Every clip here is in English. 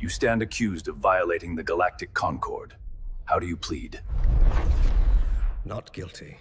You stand accused of violating the Galactic Concord. How do you plead? Not guilty.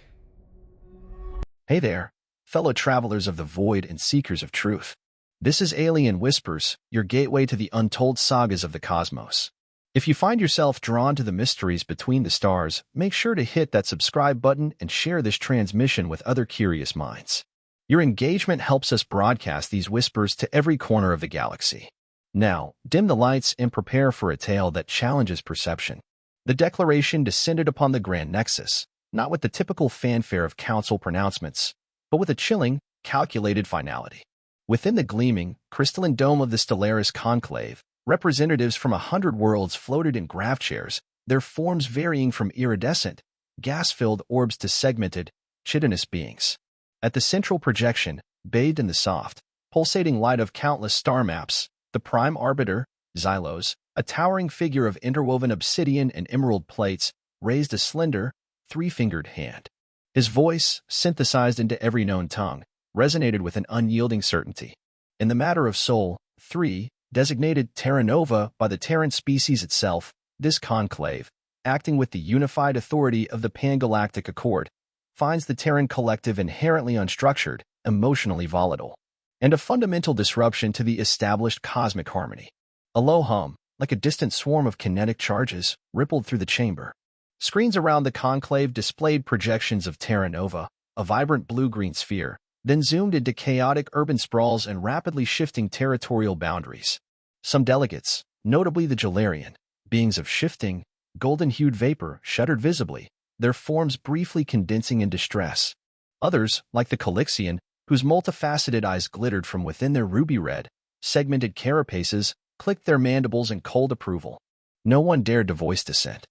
Hey there, fellow travelers of the void and seekers of truth. This is Alien Whispers, your gateway to the untold sagas of the cosmos. If you find yourself drawn to the mysteries between the stars, make sure to hit that subscribe button and share this transmission with other curious minds. Your engagement helps us broadcast these whispers to every corner of the galaxy. Now, dim the lights and prepare for a tale that challenges perception. The Declaration descended upon the Grand Nexus, not with the typical fanfare of council pronouncements, but with a chilling, calculated finality. Within the gleaming, crystalline dome of the Stellaris Conclave, representatives from 100 worlds floated in grav chairs, their forms varying from iridescent, gas-filled orbs to segmented, chitinous beings. At the central projection, bathed in the soft, pulsating light of countless star maps, the prime arbiter, Xylos, a towering figure of interwoven obsidian and emerald plates, raised a slender, three-fingered hand. His voice, synthesized into every known tongue, resonated with an unyielding certainty. In the matter of soul, 3, designated Terra Nova by the Terran species itself, this conclave, acting with the unified authority of the Pan-Galactic Accord, finds the Terran collective inherently unstructured, emotionally volatile, and a fundamental disruption to the established cosmic harmony. A low hum, like a distant swarm of kinetic charges, rippled through the chamber. Screens around the conclave displayed projections of Terra Nova, a vibrant blue-green sphere, then zoomed into chaotic urban sprawls and rapidly shifting territorial boundaries. Some delegates, notably the Jalarian, beings of shifting, golden-hued vapor, shuddered visibly, their forms briefly condensing in distress. Others, like the Calixian, whose multifaceted eyes glittered from within their ruby-red, segmented carapaces, clicked their mandibles in cold approval. No one dared to voice dissent.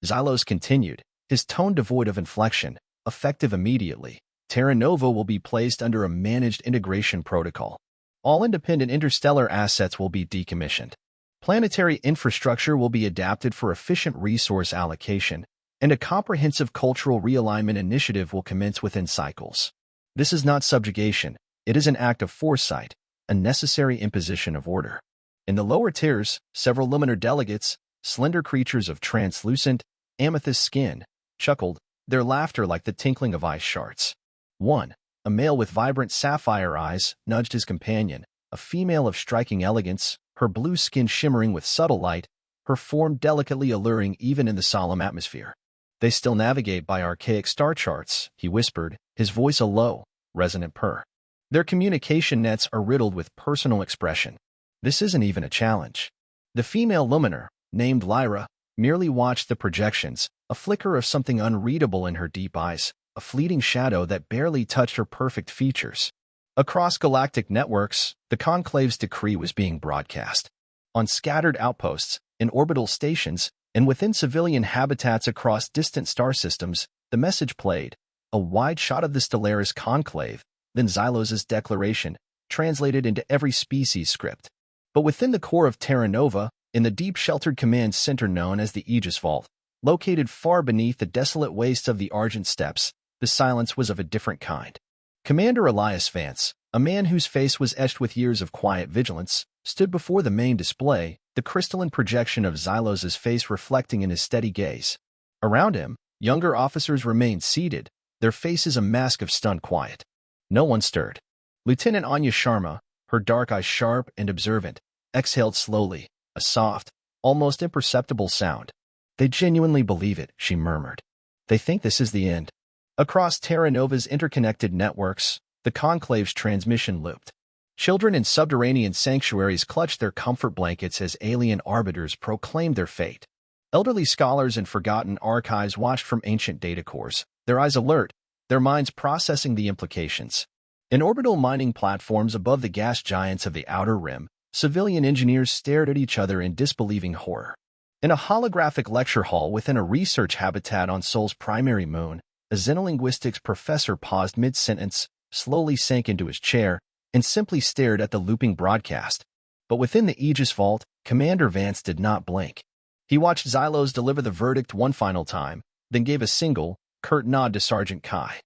Xylos continued, his tone devoid of inflection, effective immediately. Terra Nova will be placed under a managed integration protocol. All independent interstellar assets will be decommissioned. Planetary infrastructure will be adapted for efficient resource allocation, and a comprehensive cultural realignment initiative will commence within cycles. This is not subjugation, it is an act of foresight, a necessary imposition of order. In the lower tiers, several luminar delegates, slender creatures of translucent, amethyst skin, chuckled, their laughter like the tinkling of ice shards. One, a male with vibrant sapphire eyes, nudged his companion, a female of striking elegance, her blue skin shimmering with subtle light, her form delicately alluring even in the solemn atmosphere. They still navigate by archaic star charts, he whispered, his voice a low, resonant purr. Their communication nets are riddled with personal expression. This isn't even a challenge. The female luminar, named Lyra, merely watched the projections, a flicker of something unreadable in her deep eyes, a fleeting shadow that barely touched her perfect features. Across galactic networks, the conclave's decree was being broadcast. On scattered outposts, in orbital stations, and within civilian habitats across distant star systems, the message played, a wide shot of the Stellaris conclave, then Xylos' declaration, translated into every species script. But within the core of Terra Nova, in the deep sheltered command center known as the Aegis Vault, located far beneath the desolate wastes of the Argent Steppes, the silence was of a different kind. Commander Elias Vance, a man whose face was etched with years of quiet vigilance, stood before the main display, the crystalline projection of Xylos' face reflecting in his steady gaze. Around him, younger officers remained seated, their faces a mask of stunned quiet. No one stirred. Lieutenant Anya Sharma, her dark eyes sharp and observant, exhaled slowly, a soft, almost imperceptible sound. They genuinely believe it, she murmured. They think this is the end. Across Terra Nova's interconnected networks, the conclave's transmission looped. Children in subterranean sanctuaries clutched their comfort blankets as alien arbiters proclaimed their fate. Elderly scholars in forgotten archives watched from ancient data cores, their eyes alert, their minds processing the implications. In orbital mining platforms above the gas giants of the Outer Rim, civilian engineers stared at each other in disbelieving horror. In a holographic lecture hall within a research habitat on Sol's primary moon, a xenolinguistics professor paused mid-sentence, slowly sank into his chair, and simply stared at the looping broadcast. But within the Aegis Vault, Commander Vance did not blink. He watched Xylos deliver the verdict one final time, then gave a single, curt nod to Sergeant Kai.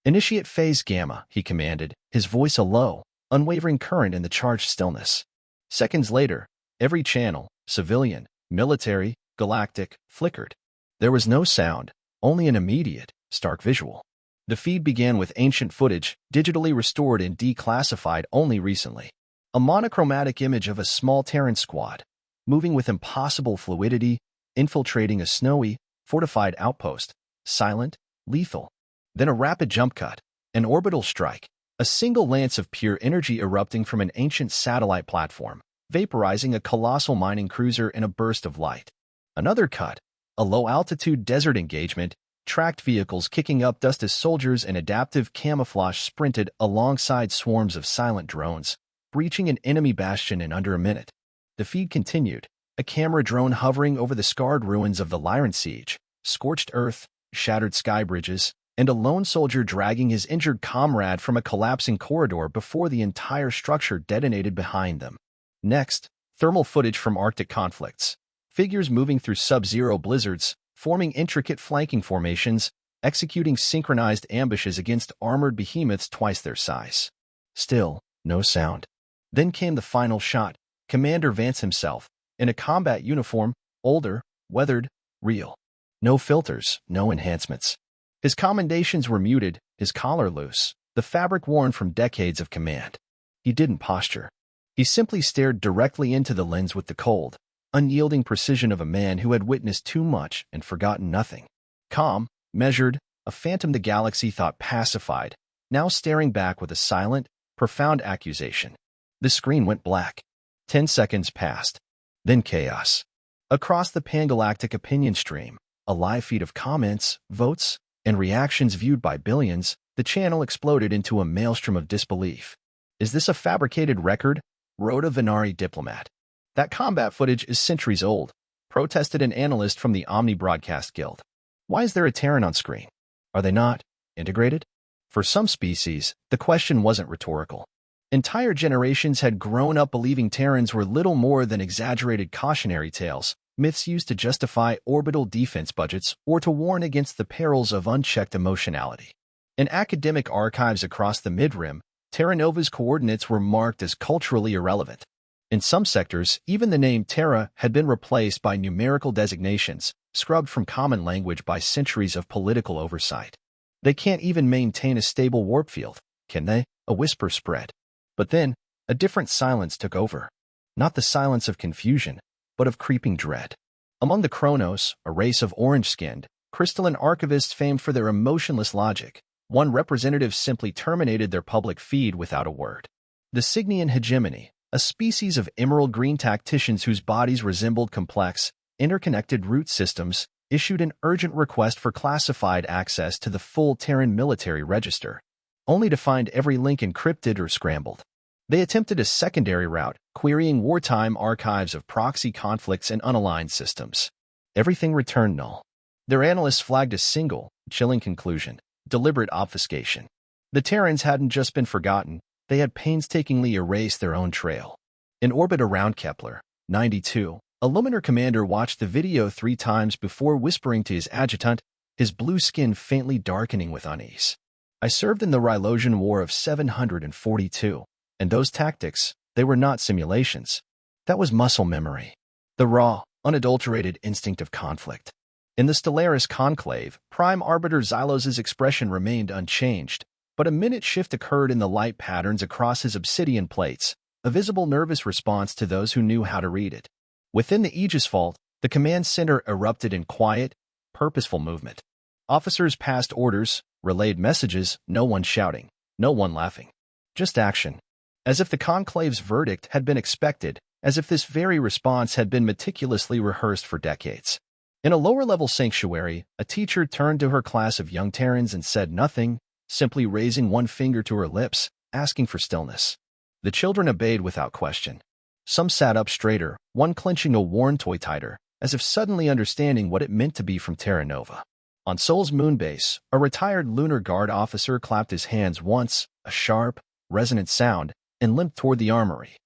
"Initiate Phase Gamma," he commanded, his voice a low, unwavering current in the charged stillness. Seconds later, every channel, civilian, military, galactic, flickered. There was no sound, only an immediate, stark visual. The feed began with ancient footage, digitally restored and declassified only recently. A monochromatic image of a small Terran squad, moving with impossible fluidity, infiltrating a snowy, fortified outpost, silent, lethal. Then a rapid jump cut, an orbital strike, a single lance of pure energy erupting from an ancient satellite platform, vaporizing a colossal mining cruiser in a burst of light. Another cut, a low-altitude desert engagement, tracked vehicles kicking up dust as soldiers in adaptive camouflage sprinted alongside swarms of silent drones, breaching an enemy bastion in under a minute. The feed continued, a camera drone hovering over the scarred ruins of the Lyran siege, scorched earth, shattered sky bridges, and a lone soldier dragging his injured comrade from a collapsing corridor before the entire structure detonated behind them. Next, thermal footage from Arctic conflicts. Figures moving through sub-zero blizzards, forming intricate flanking formations, executing synchronized ambushes against armored behemoths twice their size. Still, no sound. Then came the final shot, Commander Vance himself, in a combat uniform, older, weathered, real. No filters, no enhancements. His commendations were muted, his collar loose, the fabric worn from decades of command. He didn't posture. He simply stared directly into the lens with the cold, unyielding precision of a man who had witnessed too much and forgotten nothing. Calm, measured, a phantom the galaxy thought pacified, now staring back with a silent, profound accusation. The screen went black. 10 seconds passed. Then chaos. Across the pangalactic opinion stream, a live feed of comments, votes, and reactions viewed by billions, the channel exploded into a maelstrom of disbelief. Is this a fabricated record? Wrote a Venari diplomat. That combat footage is centuries old, protested an analyst from the Omni Broadcast Guild. Why is there a Terran on screen? Are they not integrated? For some species, the question wasn't rhetorical. Entire generations had grown up believing Terrans were little more than exaggerated cautionary tales, myths used to justify orbital defense budgets or to warn against the perils of unchecked emotionality. In academic archives across the Midrim, Terra Nova's coordinates were marked as culturally irrelevant. In some sectors, even the name Terra had been replaced by numerical designations, scrubbed from common language by centuries of political oversight. They can't even maintain a stable warp field, can they? A whisper spread. But then, a different silence took over. Not the silence of confusion, but of creeping dread. Among the Chronos, a race of orange-skinned, crystalline archivists famed for their emotionless logic, one representative simply terminated their public feed without a word. The Cygnian hegemony, a species of emerald green tacticians whose bodies resembled complex, interconnected root systems, issued an urgent request for classified access to the full Terran military register, only to find every link encrypted or scrambled. They attempted a secondary route, querying wartime archives of proxy conflicts and unaligned systems. Everything returned null. Their analysts flagged a single, chilling conclusion: deliberate obfuscation. The Terrans hadn't just been forgotten, they had painstakingly erased their own trail. In orbit around Kepler, 92, a Luminar commander watched the video 3 times before whispering to his adjutant, his blue skin faintly darkening with unease. I served in the Rylosian War of 742. And those tactics, they were not simulations. That was muscle memory. The raw, unadulterated instinct of conflict. In the Stellaris conclave, Prime Arbiter Xylos's expression remained unchanged, but a minute shift occurred in the light patterns across his obsidian plates, a visible nervous response to those who knew how to read it. Within the Aegis Vault, the command center erupted in quiet, purposeful movement. Officers passed orders, relayed messages, no one shouting, no one laughing. Just action. As if the conclave's verdict had been expected, as if this very response had been meticulously rehearsed for decades. In a lower-level sanctuary, a teacher turned to her class of young Terrans and said nothing, simply raising one finger to her lips, asking for stillness. The children obeyed without question. Some sat up straighter, one clenching a worn toy tighter, as if suddenly understanding what it meant to be from Terra Nova. On Sol's moonbase, a retired Lunar Guard officer clapped his hands once, a sharp, resonant sound, and limped toward the armory.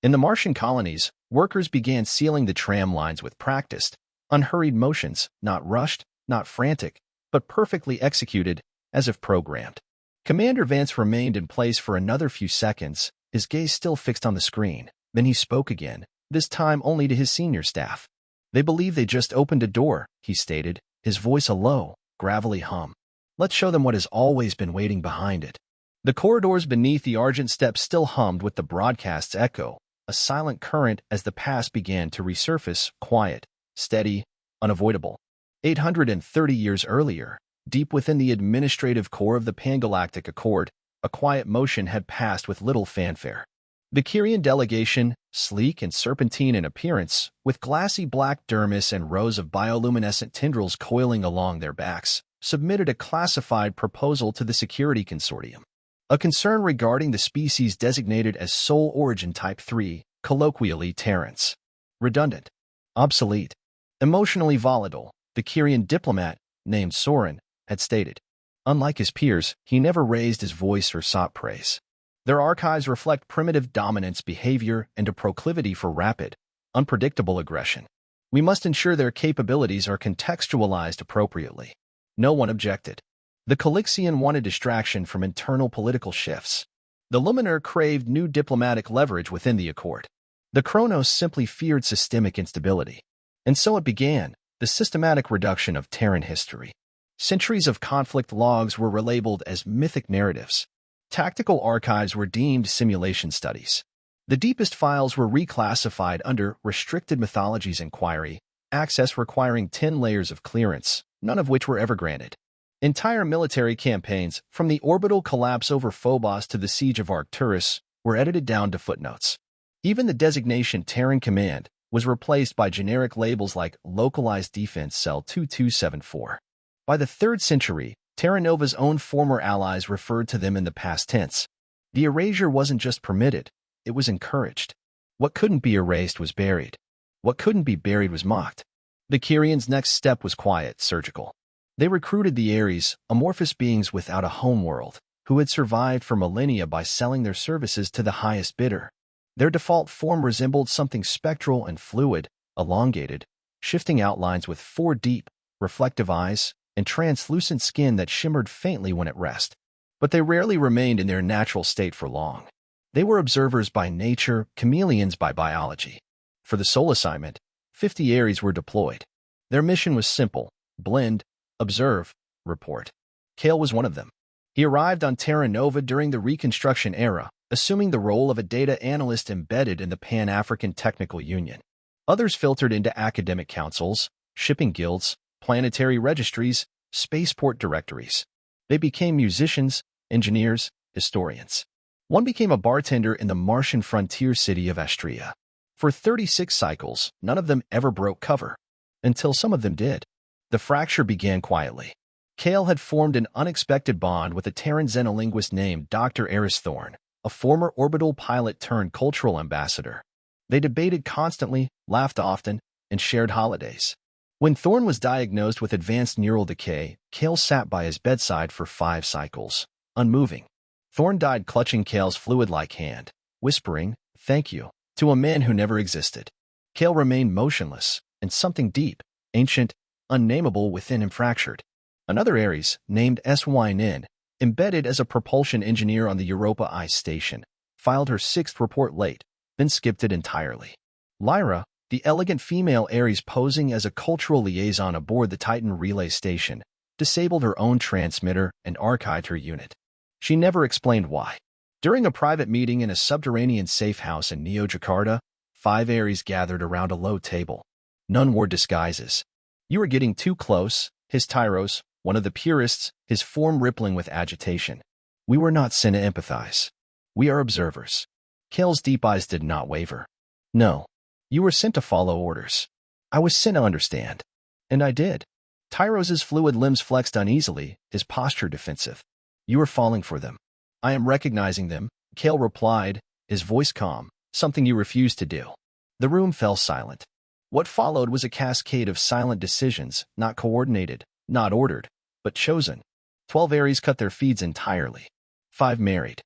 In the Martian colonies, workers began sealing the tram lines with practiced, unhurried motions, not rushed, not frantic, but perfectly executed, as if programmed. Commander Vance remained in place for another few seconds, his gaze still fixed on the screen. Then he spoke again, this time only to his senior staff. They believe they just opened a door, he stated, his voice a low, gravelly hum. Let's show them what has always been waiting behind it. The corridors beneath the argent steps still hummed with the broadcast's echo, a silent current as the past began to resurface, quiet, steady, unavoidable. 830 years earlier, deep within the administrative core of the Pan-Galactic Accord, a quiet motion had passed with little fanfare. The Kyrian delegation, sleek and serpentine in appearance, with glassy black dermis and rows of bioluminescent tendrils coiling along their backs, submitted a classified proposal to the Security Consortium. A concern regarding the species designated as Soul Origin Type 3, colloquially Terrans. Redundant. Obsolete. Emotionally volatile, the Kyrian diplomat, named Soren, had stated. Unlike his peers, he never raised his voice or sought praise. Their archives reflect primitive dominance behavior and a proclivity for rapid, unpredictable aggression. We must ensure their capabilities are contextualized appropriately. No one objected. The Calixian wanted distraction from internal political shifts. The Luminar craved new diplomatic leverage within the Accord. The Kronos simply feared systemic instability. And so it began, the systematic reduction of Terran history. Centuries of conflict logs were relabeled as mythic narratives. Tactical archives were deemed simulation studies. The deepest files were reclassified under restricted mythologies inquiry, access requiring 10 layers of clearance, none of which were ever granted. Entire military campaigns, from the orbital collapse over Phobos to the siege of Arcturus, were edited down to footnotes. Even the designation Terran Command was replaced by generic labels like Localized Defense Cell 2274. By the 3rd century, Terra Nova's own former allies referred to them in the past tense. The erasure wasn't just permitted, it was encouraged. What couldn't be erased was buried. What couldn't be buried was mocked. The Kyrians' next step was quiet, surgical. They recruited the Ares, amorphous beings without a homeworld, who had survived for millennia by selling their services to the highest bidder. Their default form resembled something spectral and fluid, elongated, shifting outlines with 4 deep, reflective eyes, and translucent skin that shimmered faintly when at rest. But they rarely remained in their natural state for long. They were observers by nature, chameleons by biology. For the sole assignment, 50 Ares were deployed. Their mission was simple: blend, observe, report. Kale was one of them. He arrived on Terra Nova during the Reconstruction era, assuming the role of a data analyst embedded in the Pan-African Technical Union. Others filtered into academic councils, shipping guilds, planetary registries, spaceport directories. They became musicians, engineers, historians. One became a bartender in the Martian frontier city of Astria. For 36 cycles, none of them ever broke cover. Until some of them did. The fracture began quietly. Kale had formed an unexpected bond with a Terran xenolinguist named Dr. Eris Thorne, a former orbital pilot turned cultural ambassador. They debated constantly, laughed often, and shared holidays. When Thorne was diagnosed with advanced neural decay, Kale sat by his bedside for 5 cycles, unmoving. Thorne died clutching Kale's fluid-like hand, whispering, "Thank you," to a man who never existed. Kale remained motionless, and something deep, ancient, unnameable within him fractured. Another Ares, named Syn, embedded as a propulsion engineer on the Europa Ice Station, filed her 6th report late, then skipped it entirely. Lyra, the elegant female Ares posing as a cultural liaison aboard the Titan relay station, disabled her own transmitter and archived her unit. She never explained why. During a private meeting in a subterranean safe house in Neo Jakarta, 5 Ares gathered around a low table. None wore disguises. "You are getting too close," hissed Tyros, one of the purists, his form rippling with agitation. "We were not sent to empathize. We are observers." Kale's deep eyes did not waver. "No. You were sent to follow orders. I was sent to understand." "And I did." Tyros's fluid limbs flexed uneasily, his posture defensive. "You are falling for them." "I am recognizing them," Kale replied, his voice calm, "something you refused to do." The room fell silent. What followed was a cascade of silent decisions, not coordinated, not ordered, but chosen. 12 Ares cut their feeds entirely. 5 married.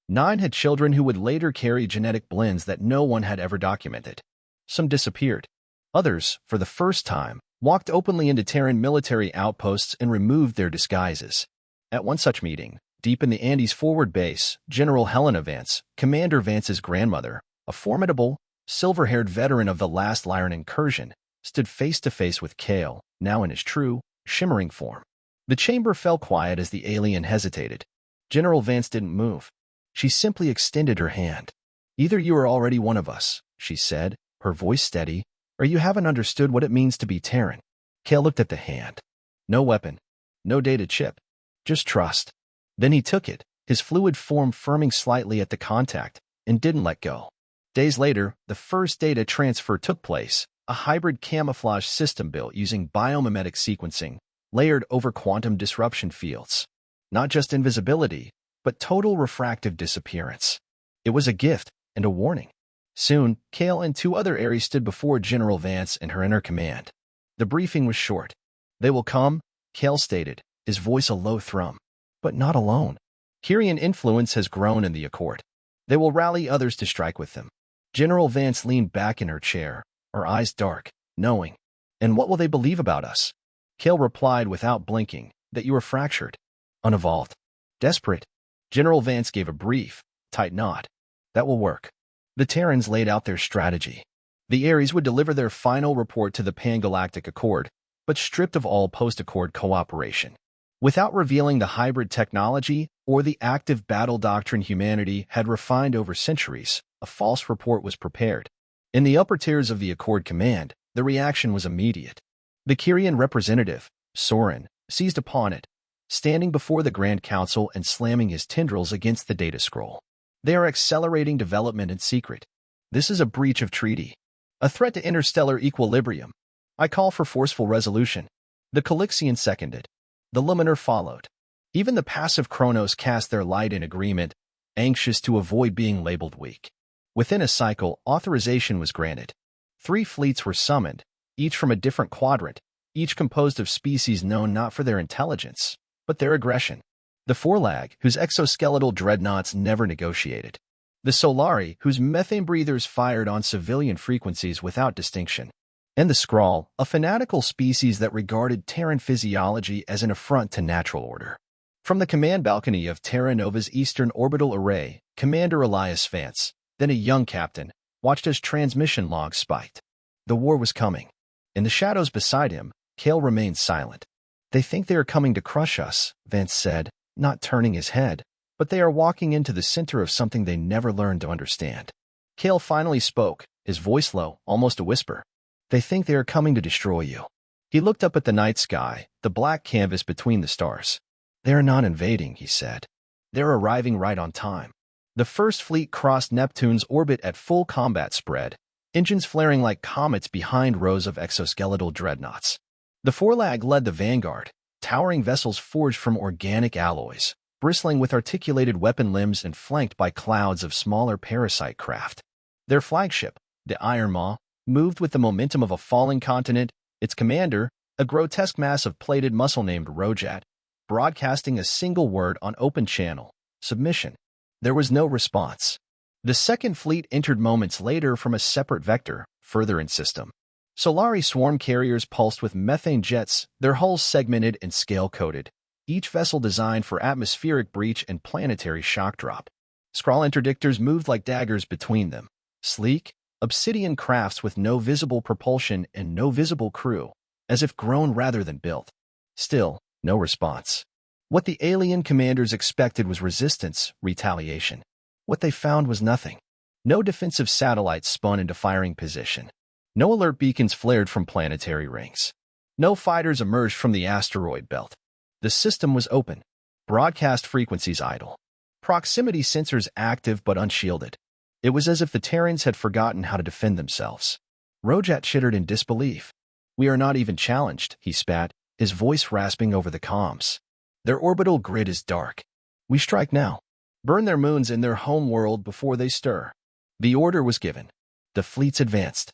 9 had children who would later carry genetic blends that no one had ever documented. Some disappeared. Others, for the first time, walked openly into Terran military outposts and removed their disguises. At one such meeting, deep in the Andes forward base, General Helena Vance, Commander Vance's grandmother, a formidable, silver-haired veteran of the last Lyran incursion, stood face to face with Kale, now in his true, shimmering form. The chamber fell quiet as the alien hesitated. General Vance didn't move. She simply extended her hand. "Either you are already one of us," she said, her voice steady, "or you haven't understood what it means to be Terran." Kale looked at the hand. No weapon. No data chip. Just trust. Then he took it, his fluid form firming slightly at the contact, and didn't let go. Days later, the first data transfer took place, a hybrid camouflage system built using biomimetic sequencing, layered over quantum disruption fields. Not just invisibility, but total refractive disappearance. It was a gift and a warning. Soon, Kale and 2 other Ares stood before General Vance and her inner command. The briefing was short. "They will come," Kale stated, his voice a low thrum. "But not alone. Kyrian influence has grown in the Accord. They will rally others to strike with them." General Vance leaned back in her chair, her eyes dark, knowing. "And what will they believe about us?" Kale replied without blinking, "That you are fractured, unevolved, desperate." General Vance gave a brief, tight nod. "That will work." The Terrans laid out their strategy. The Ares would deliver their final report to the Pan-Galactic Accord, but stripped of all post-Accord cooperation. Without revealing the hybrid technology or the active battle doctrine humanity had refined over centuries, a false report was prepared. In the upper tiers of the Accord command, the reaction was immediate. The Kyrian representative, Soren, seized upon it, standing before the Grand Council and slamming his tendrils against the data scroll. "They are accelerating development in secret. This is a breach of treaty. A threat to interstellar equilibrium. I call for forceful resolution." The Calixian seconded. The Luminar followed. Even the passive Chronos cast their light in agreement, anxious to avoid being labeled weak. Within a cycle, authorization was granted. 3 fleets were summoned, each from a different quadrant, each composed of species known not for their intelligence, but their aggression. The Forlag, whose exoskeletal dreadnoughts never negotiated. The Solari, whose methane breathers fired on civilian frequencies without distinction. And the Skrull, a fanatical species that regarded Terran physiology as an affront to natural order. From the command balcony of Terra Nova's Eastern Orbital Array, Commander Elias Vance, then a young captain, watched as transmission logs spiked. The war was coming. In the shadows beside him, Kale remained silent. "They think they are coming to crush us," Vance said, not turning his head, "but they are walking into the center of something they never learned to understand." Kale finally spoke, his voice low, almost a whisper. "They think they are coming to destroy you." He looked up at the night sky, the black canvas between the stars. "They are not invading," he said. "They're arriving right on time." The first fleet crossed Neptune's orbit at full combat spread, engines flaring like comets behind rows of exoskeletal dreadnoughts. The Forlag led the vanguard, towering vessels forged from organic alloys, bristling with articulated weapon limbs and flanked by clouds of smaller parasite craft. Their flagship, the Iron Maw, moved with the momentum of a falling continent, its commander, a grotesque mass of plated muscle named Rojat, broadcasting a single word on open channel: submission. There was no response. The second fleet entered moments later from a separate vector, further in system. Solari swarm carriers pulsed with methane jets, their hulls segmented and scale-coded, each vessel designed for atmospheric breach and planetary shock drop. Skrull interdictors moved like daggers between them, sleek, obsidian crafts with no visible propulsion and no visible crew, as if grown rather than built. Still, no response. What the alien commanders expected was resistance, retaliation. What they found was nothing. No defensive satellites spun into firing position. No alert beacons flared from planetary rings. No fighters emerged from the asteroid belt. The system was open. Broadcast frequencies idle. Proximity sensors active but unshielded. It was as if the Terrans had forgotten how to defend themselves. Rojat chittered in disbelief. "We are not even challenged," he spat, his voice rasping over the comms. "Their orbital grid is dark. We strike now. Burn their moons in their home world before they stir." The order was given. The fleets advanced.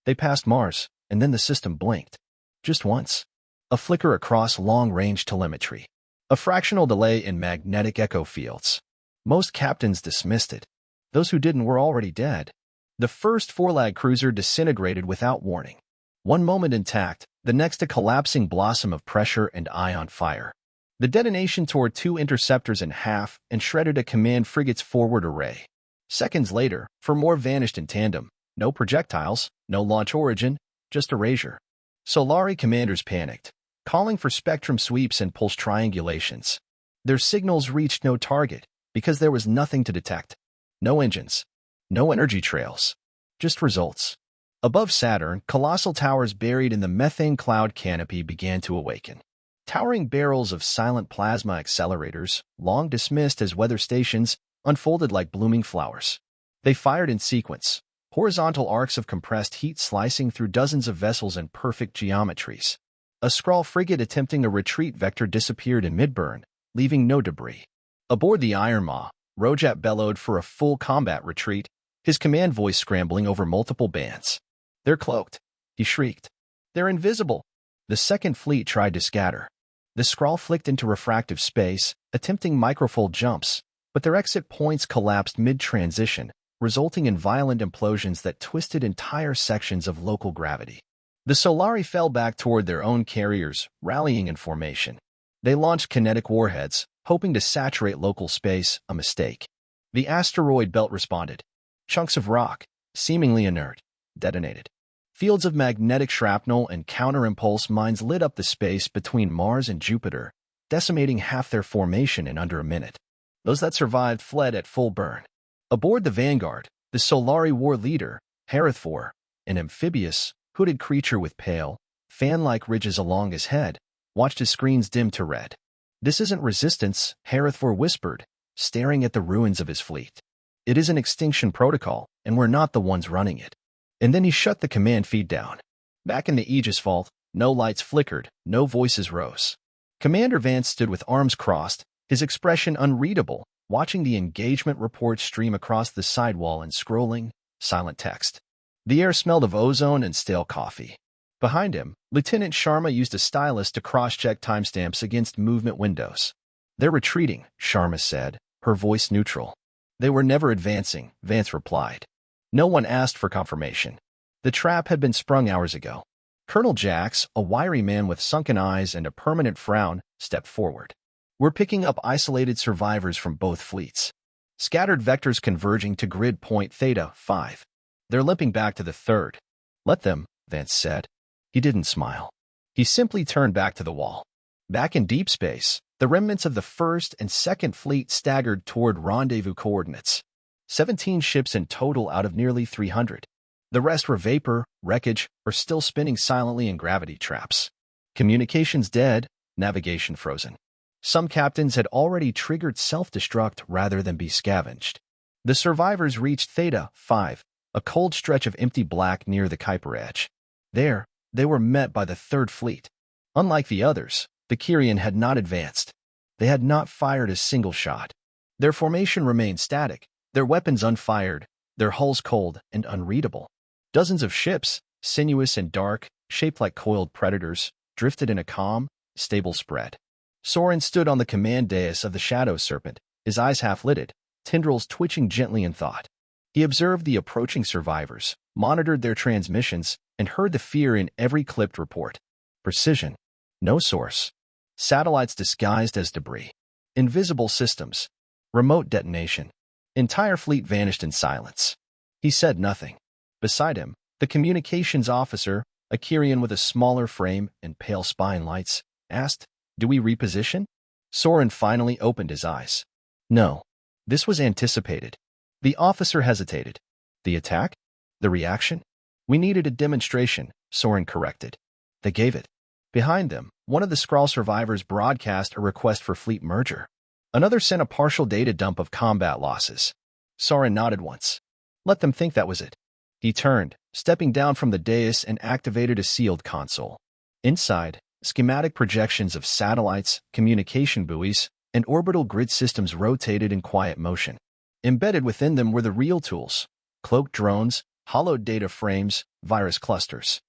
They passed Mars, and then the system blinked. Just once. A flicker across long-range telemetry. A fractional delay in magnetic echo fields. Most captains dismissed it. Those who didn't were already dead. The first Forlag cruiser disintegrated without warning. One moment intact, the next a collapsing blossom of pressure and ion fire. The detonation tore 2 interceptors in half and shredded a command frigate's forward array. Seconds later, 4 more vanished in tandem, No projectiles, no launch origin, just erasure. Solari commanders panicked, calling for spectrum sweeps and pulse triangulations. Their signals reached no target because there was nothing to detect. No engines, no energy trails, just results. Above Saturn, colossal towers buried in the methane cloud canopy began to awaken. Towering barrels of silent plasma accelerators, long dismissed as weather stations, unfolded like blooming flowers. They fired in sequence, horizontal arcs of compressed heat slicing through dozens of vessels in perfect geometries. A Skrull frigate attempting a retreat vector disappeared in mid-burn, leaving no debris. Aboard the Iron Maw, Rojat bellowed for a full combat retreat, his command voice scrambling over multiple bands. "They're cloaked," he shrieked. "They're invisible." The Second Fleet tried to scatter. The Skrull flicked into refractive space, attempting microfold jumps, but their exit points collapsed mid-transition, resulting in violent implosions that twisted entire sections of local gravity. The Solari fell back toward their own carriers, rallying in formation. They launched kinetic warheads, hoping to saturate local space, a mistake. The asteroid belt responded. Chunks of rock, seemingly inert, detonated. Fields of magnetic shrapnel and counter-impulse mines lit up the space between Mars and Jupiter, decimating half their formation in under a minute. Those that survived fled at full burn. Aboard the Vanguard, the Solari war leader, Herethfor, an amphibious, hooded creature with pale, fan-like ridges along his head, watched his screens dim to red. "This isn't resistance," Herethfor whispered, staring at the ruins of his fleet. "It is an extinction protocol, and we're not the ones running it." And then he shut the command feed down. Back in the Aegis vault, no lights flickered, no voices rose. Commander Vance stood with arms crossed, his expression unreadable, watching the engagement report stream across the sidewall in scrolling, silent text. The air smelled of ozone and stale coffee. Behind him, Lieutenant Sharma used a stylus to cross-check timestamps against movement windows. "They're retreating," Sharma said, her voice neutral. "They were never advancing," Vance replied. No one asked for confirmation. The trap had been sprung hours ago. Colonel Jax, a wiry man with sunken eyes and a permanent frown, stepped forward. "We're picking up isolated survivors from both fleets. Scattered vectors converging to grid point Theta 5. They're limping back to the third." "Let them," Vance said. He didn't smile. He simply turned back to the wall. Back in deep space, the remnants of the First and Second Fleet staggered toward rendezvous coordinates. 17 ships in total out of nearly 300. The rest were vapor, wreckage, or still spinning silently in gravity traps. Communications dead, navigation frozen. Some captains had already triggered self-destruct rather than be scavenged. The survivors reached Theta 5, a cold stretch of empty black near the Kuiper edge. There, they were met by the Third Fleet. Unlike the others, the Kyrian had not advanced. They had not fired a single shot. Their formation remained static, their weapons unfired, their hulls cold and unreadable. Dozens of ships, sinuous and dark, shaped like coiled predators, drifted in a calm, stable spread. Soren stood on the command dais of the Shadow Serpent, his eyes half-lidded, tendrils twitching gently in thought. He observed the approaching survivors, monitored their transmissions, and heard the fear in every clipped report. Precision. No source. Satellites disguised as debris. Invisible systems. Remote detonation. Entire fleet vanished in silence. He said nothing. Beside him, the communications officer, a Kyrian with a smaller frame and pale spine lights, asked, "Do we reposition?" Soren finally opened his eyes. No. This was anticipated. The officer hesitated. The attack? The reaction? "We needed a demonstration," Soren corrected. They gave it. Behind them, one of the Skrull survivors broadcast a request for fleet merger. Another sent a partial data dump of combat losses. Soren nodded once. Let them think that was it. He turned, stepping down from the dais and activated a sealed console. Inside, schematic projections of satellites, communication buoys, and orbital grid systems rotated in quiet motion. Embedded within them were the real tools: cloaked drones, hollowed data frames, virus clusters.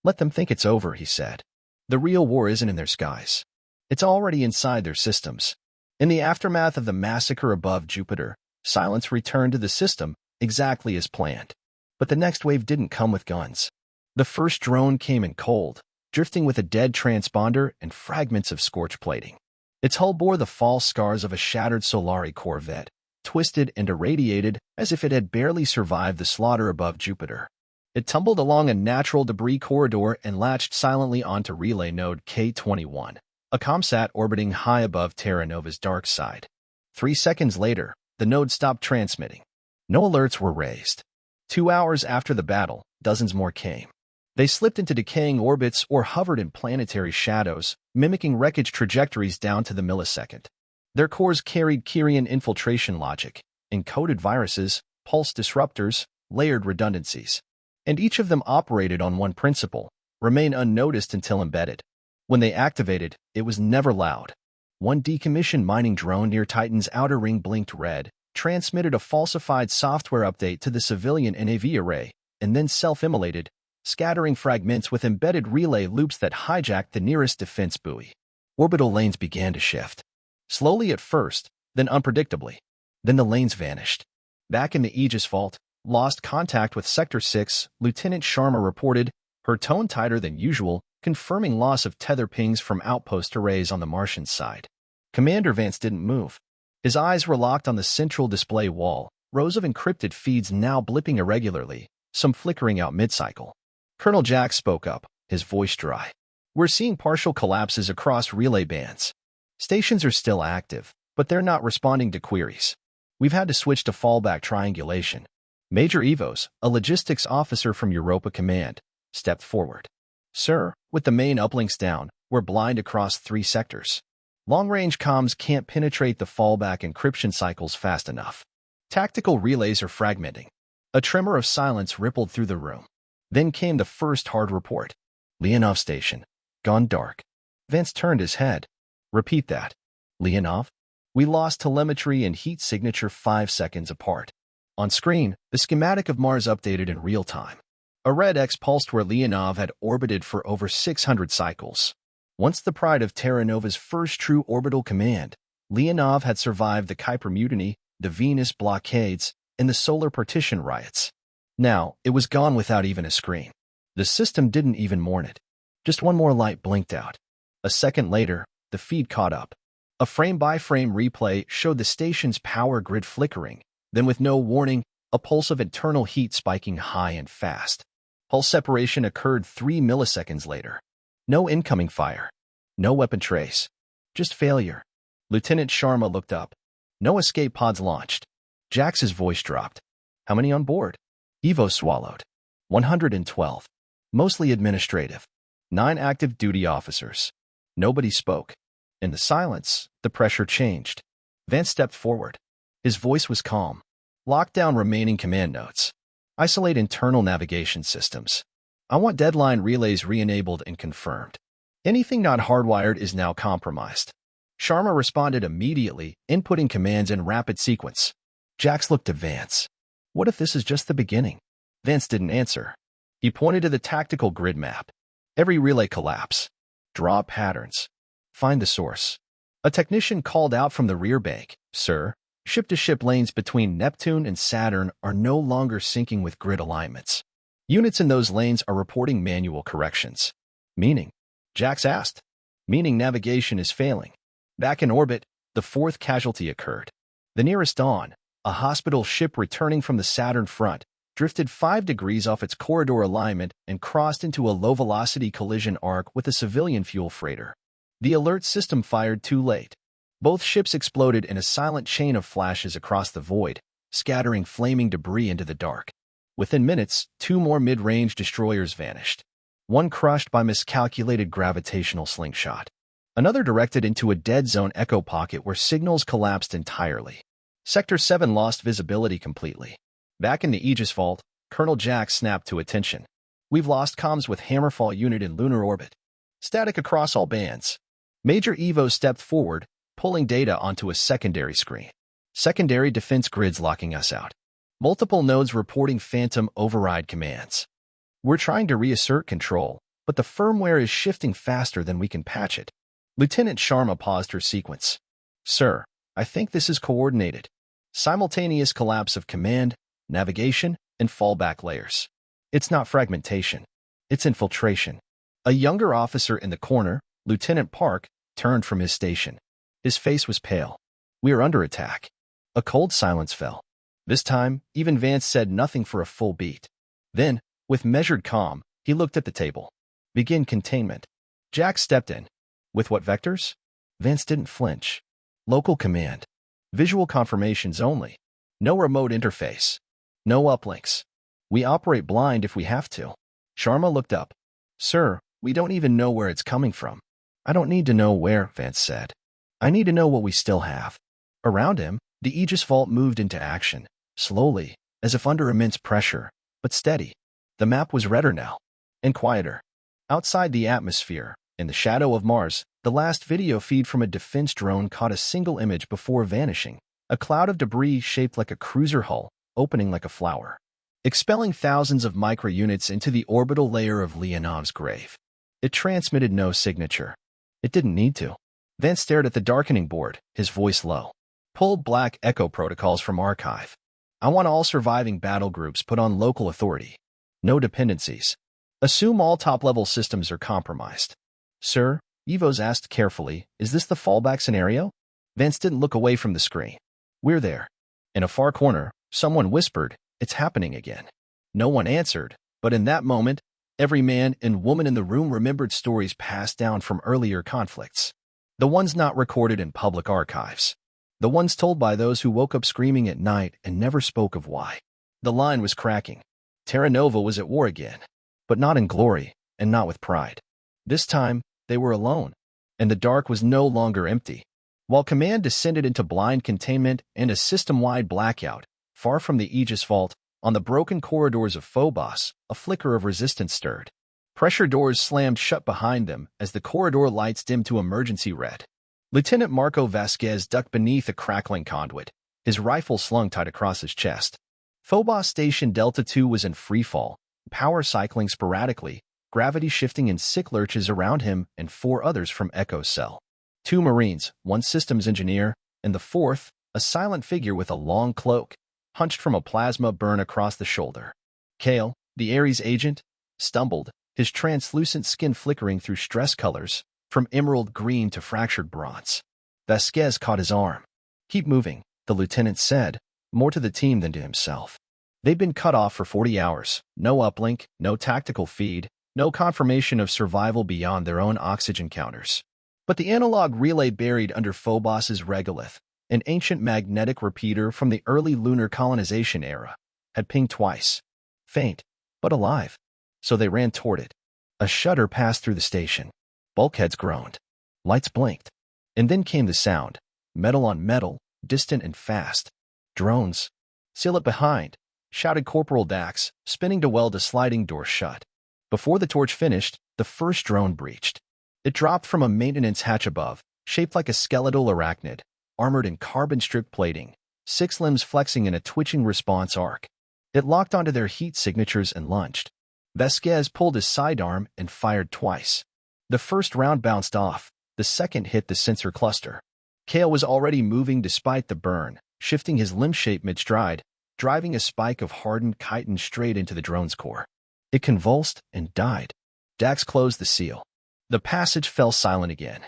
Let them think it's over, he said. The real war isn't in their skies. It's already inside their systems. In the aftermath of the massacre above Jupiter, silence returned to the system exactly as planned. But the next wave didn't come with guns. The first drone came in cold, drifting with a dead transponder and fragments of scorch plating. Its hull bore the false scars of a shattered Solari Corvette, twisted and irradiated as if it had barely survived the slaughter above Jupiter. It tumbled along a natural debris corridor and latched silently onto relay node K-21, a ComSat orbiting high above Terra Nova's dark side. 3 seconds later, the node stopped transmitting. No alerts were raised. 2 hours after the battle, dozens more came. They slipped into decaying orbits or hovered in planetary shadows, mimicking wreckage trajectories down to the millisecond. Their cores carried Kyrian infiltration logic, encoded viruses, pulse disruptors, layered redundancies. And each of them operated on one principle: remain unnoticed until embedded. When they activated, it was never loud. One decommissioned mining drone near Titan's outer ring blinked red, transmitted a falsified software update to the civilian NAV array, and then self-immolated, scattering fragments with embedded relay loops that hijacked the nearest defense buoy. Orbital lanes began to shift. Slowly at first, then unpredictably. Then the lanes vanished. Back in the Aegis vault, lost contact with Sector 6, Lieutenant Sharma reported, her tone tighter than usual, confirming loss of tether pings from outpost arrays on the Martian side. Commander Vance didn't move. His eyes were locked on the central display wall, rows of encrypted feeds now blipping irregularly, some flickering out mid-cycle. Colonel Jack spoke up, his voice dry. We're seeing partial collapses across relay bands. Stations are still active, but they're not responding to queries. We've had to switch to fallback triangulation. Major Evos, a logistics officer from Europa Command, stepped forward. Sir, with the main uplinks down, we're blind across 3 sectors. Long-range comms can't penetrate the fallback encryption cycles fast enough. Tactical relays are fragmenting. A tremor of silence rippled through the room. Then came the first hard report. Leonov Station. Gone dark. Vance turned his head. Repeat that. Leonov? We lost telemetry and heat signature 5 seconds apart. On screen, the schematic of Mars updated in real time. A red X pulsed where Leonov had orbited for over 600 cycles. Once the pride of Terra Nova's first true orbital command, Leonov had survived the Kuiper Mutiny, the Venus blockades, and the solar partition riots. Now, it was gone without even a screen. The system didn't even mourn it. Just one more light blinked out. A second later, the feed caught up. A frame-by-frame replay showed the station's power grid flickering, then with no warning, a pulse of internal heat spiking high and fast. Pulse separation occurred 3 milliseconds later. No incoming fire. No weapon trace. Just failure. Lieutenant Sharma looked up. No escape pods launched. Jax's voice dropped. How many on board? Evo swallowed. 112. Mostly administrative. 9 active duty officers. Nobody spoke. In the silence, the pressure changed. Vance stepped forward. His voice was calm. Lock down remaining command nodes. Isolate internal navigation systems. I want deadline relays re-enabled and confirmed. Anything not hardwired is now compromised. Sharma responded immediately, inputting commands in rapid sequence. Jax looked to Vance. What if this is just the beginning? Vance didn't answer. He pointed to the tactical grid map. Every relay collapse. Draw patterns. Find the source. A technician called out from the rear bank. Sir, ship-to-ship lanes between Neptune and Saturn are no longer syncing with grid alignments. Units in those lanes are reporting manual corrections. Meaning? Jax asked. Meaning navigation is failing. Back in orbit, the 4th casualty occurred. The nearest dawn, a hospital ship returning from the Saturn front, drifted 5 degrees off its corridor alignment and crossed into a low-velocity collision arc with a civilian fuel freighter. The alert system fired too late. Both ships exploded in a silent chain of flashes across the void, scattering flaming debris into the dark. Within minutes, 2 more mid-range destroyers vanished. One crushed by miscalculated gravitational slingshot. Another directed into a dead zone echo pocket where signals collapsed entirely. Sector 7 lost visibility completely. Back in the Aegis vault, Colonel Jack snapped to attention. We've lost comms with Hammerfall unit in lunar orbit. Static across all bands. Major Evo stepped forward, pulling data onto a secondary screen. Secondary defense grids locking us out. Multiple nodes reporting phantom override commands. We're trying to reassert control, but the firmware is shifting faster than we can patch it. Lieutenant Sharma paused her sequence. Sir, I think this is coordinated. Simultaneous collapse of command, navigation, and fallback layers. It's not fragmentation. It's infiltration. A younger officer in the corner, Lieutenant Park, turned from his station. His face was pale. We are under attack. A cold silence fell. This time, even Vance said nothing for a full beat. Then, with measured calm, he looked at the table. Begin containment. Jack stepped in. With what vectors? Vance didn't flinch. Local command. Visual confirmations only. No remote interface. No uplinks. We operate blind if we have to. Sharma looked up. Sir, we don't even know where it's coming from. I don't need to know where, Vance said. I need to know what we still have. Around him, the Aegis vault moved into action, slowly, as if under immense pressure, but steady. The map was redder now, and quieter. Outside the atmosphere, in the shadow of Mars, the last video feed from a defense drone caught a single image before vanishing, a cloud of debris shaped like a cruiser hull, opening like a flower, expelling thousands of micro-units into the orbital layer of Leonov's grave. It transmitted no signature. It didn't need to. Vance stared at the darkening board, his voice low. Pull black echo protocols from archive. I want all surviving battle groups put on local authority. No dependencies. Assume all top-level systems are compromised. Sir, Evos asked carefully, is this the fallback scenario? Vance didn't look away from the screen. We're there. In a far corner, someone whispered, it's happening again. No one answered, but in that moment, every man and woman in the room remembered stories passed down from earlier conflicts. The ones not recorded in public archives. The ones told by those who woke up screaming at night and never spoke of why. The line was cracking. Terra Nova was at war again, but not in glory and not with pride. This time, they were alone, and the dark was no longer empty. While command descended into blind containment and a system-wide blackout, far from the Aegis vault, on the broken corridors of Phobos, a flicker of resistance stirred. Pressure doors slammed shut behind them as the corridor lights dimmed to emergency red. Lieutenant Marco Vasquez ducked beneath a crackling conduit, his rifle slung tight across his chest. Phobos Station Delta 2 was in freefall, power cycling sporadically, gravity shifting in sick lurches around him and 4 others from Echo's cell. 2 Marines, 1 systems engineer, and the 4th, a silent figure with a long cloak, hunched from a plasma burn across the shoulder. Kale, the Ares agent, stumbled, his translucent skin flickering through stress colors, from emerald green to fractured bronze. Vasquez caught his arm. Keep moving, the lieutenant said, more to the team than to himself. They'd been cut off for 40 hours, no uplink, no tactical feed, no confirmation of survival beyond their own oxygen counters. But the analog relay buried under Phobos's regolith, an ancient magnetic repeater from the early lunar colonization era, had pinged twice. Faint, but alive. So they ran toward it. A shudder passed through the station. Bulkheads groaned. Lights blinked. And then came the sound, metal on metal, distant and fast. Drones. Seal it behind, shouted Corporal Dax, spinning to weld a sliding door shut. Before the torch finished, the first drone breached. It dropped from a maintenance hatch above, shaped like a skeletal arachnid, armored in carbon-stripped plating, 6 limbs flexing in a twitching response arc. It locked onto their heat signatures and lunged. Vasquez pulled his sidearm and fired twice. The first round bounced off, the second hit the sensor cluster. Kale was already moving despite the burn, shifting his limb shape mid-stride, driving a spike of hardened chitin straight into the drone's core. It convulsed and died. Dax closed the seal. The passage fell silent again.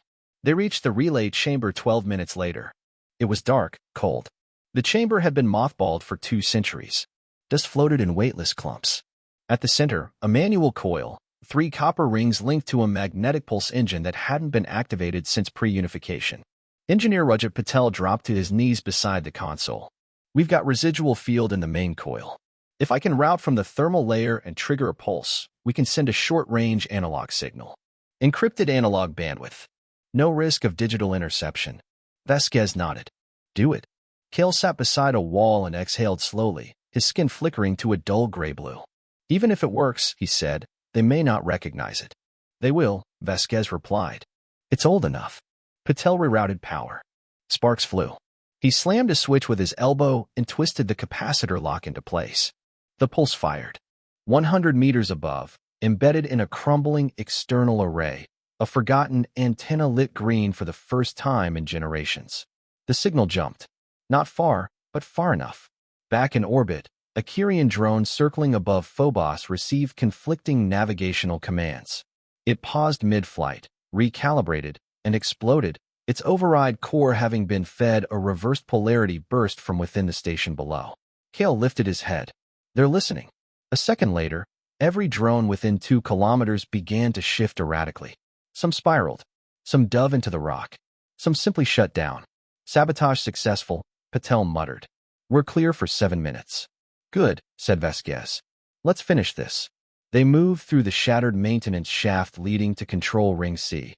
They reached the relay chamber 12 minutes later. It was dark, cold. The chamber had been mothballed for 2 centuries. Dust floated in weightless clumps. At the center, a manual coil, 3 copper rings linked to a magnetic pulse engine that hadn't been activated since pre-unification. Engineer Rajat Patel dropped to his knees beside the console. We've got residual field in the main coil. If I can route from the thermal layer and trigger a pulse, we can send a short-range analog signal. Encrypted analog bandwidth. No risk of digital interception. Vasquez nodded. Do it. Kale sat beside a wall and exhaled slowly, his skin flickering to a dull gray-blue. Even if it works, he said, they may not recognize it. They will, Vasquez replied. It's old enough. Patel rerouted power. Sparks flew. He slammed a switch with his elbow and twisted the capacitor lock into place. The pulse fired. 100 meters above, embedded in a crumbling external array, a forgotten antenna lit green for the first time in generations. The signal jumped. Not far, but far enough. Back in orbit, a Kyrian drone circling above Phobos received conflicting navigational commands. It paused mid-flight, recalibrated, and exploded, its override core having been fed a reversed polarity burst from within the station below. Kale lifted his head. They're listening. A second later, every drone within 2 kilometers began to shift erratically. Some spiraled, some dove into the rock, some simply shut down. Sabotage successful, Patel muttered. We're clear for 7 minutes. Good, said Vasquez. Let's finish this. They moved through the shattered maintenance shaft leading to Control Ring C.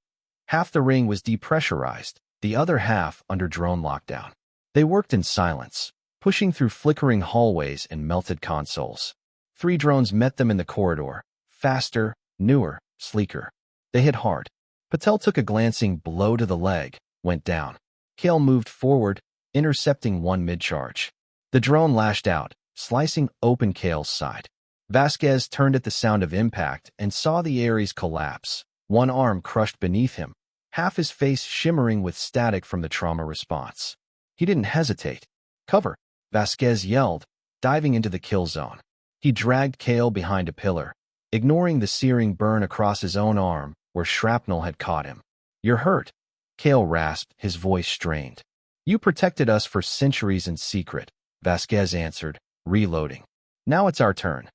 Half the ring was depressurized, the other half under drone lockdown. They worked in silence, pushing through flickering hallways and melted consoles. 3 drones met them in the corridor, faster, newer, sleeker. They hit hard. Patel took a glancing blow to the leg, went down. Kale moved forward, intercepting one mid-charge. The drone lashed out, slicing open Kale's side. Vasquez turned at the sound of impact and saw the Ares collapse, one arm crushed beneath him, half his face shimmering with static from the trauma response. He didn't hesitate. Cover, Vasquez yelled, diving into the kill zone. He dragged Kale behind a pillar, ignoring the searing burn across his own arm where shrapnel had caught him. You're hurt, Kale rasped, his voice strained. You protected us for centuries in secret, Vasquez answered, reloading. Now it's our turn.